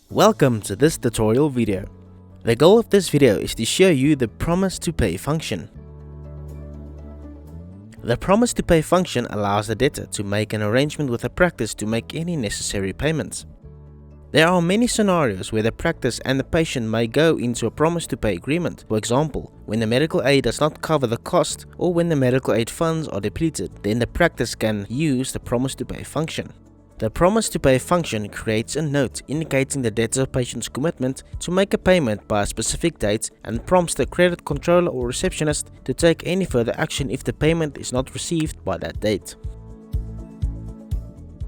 Welcome to this tutorial video. The goal of this video is to show you the promise to pay function. The promise to pay function allows the debtor to make an arrangement with the practice to make any necessary payments. There are many scenarios where the practice and the patient may go into a promise to pay agreement. For example, when the medical aid does not cover the cost or when the medical aid funds are depleted, then the practice can use the promise to pay function. The promise to pay function creates a note indicating the debtor patient's commitment to make a payment by a specific date and prompts the credit controller or receptionist to take any further action if the payment is not received by that date.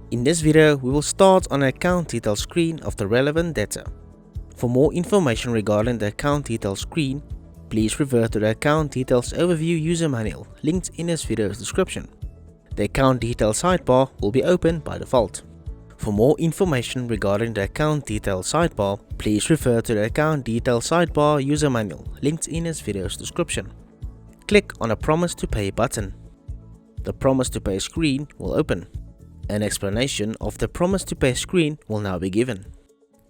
In this video, we will start on the account details screen of the relevant debtor. For more information regarding the account details screen, please refer to the account details overview user manual linked in this video's description. The account details sidebar will be open by default. For more information regarding the account details sidebar, please refer to the account details sidebar user manual linked in this video's description. Click on a promise to pay button. The promise to pay screen will open. An explanation of the promise to pay screen will now be given.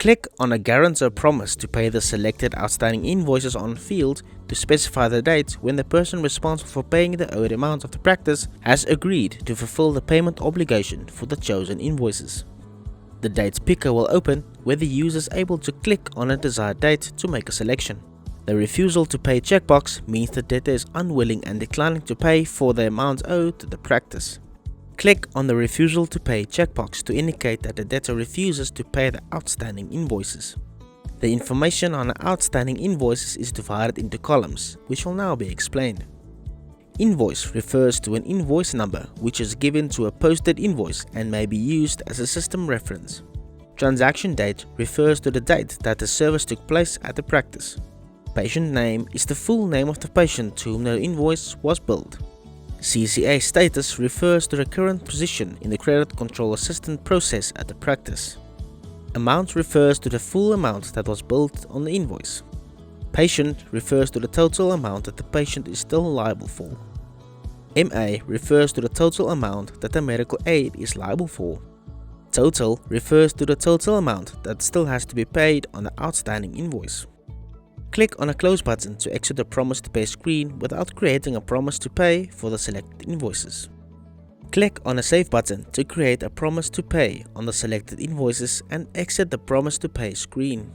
Click on a guarantor promise to pay the selected outstanding invoices on field to specify the date when the person responsible for paying the owed amount of the practice has agreed to fulfill the payment obligation for the chosen invoices. The dates picker will open where the user is able to click on a desired date to make a selection. The refusal to pay checkbox means the debtor is unwilling and declining to pay for the amount owed to the practice. Click on the refusal to pay checkbox to indicate that the debtor refuses to pay the outstanding invoices. The information on the outstanding invoices is divided into columns, which will now be explained. Invoice refers to an invoice number which is given to a posted invoice and may be used as a system reference. Transaction date refers to the date that the service took place at the practice. Patient name is the full name of the patient to whom the invoice was billed. CCA status refers to the current position in the credit control assistant process at the practice. Amount refers to the full amount that was billed on the invoice. Patient refers to the total amount that the patient is still liable for. MA refers to the total amount that the medical aid is liable for. Total refers to the total amount that still has to be paid on the outstanding invoice. Click on a close button to exit the promise to pay screen without creating a promise to pay for the selected invoices. Click on a save button to create a promise to pay on the selected invoices and exit the promise to pay screen.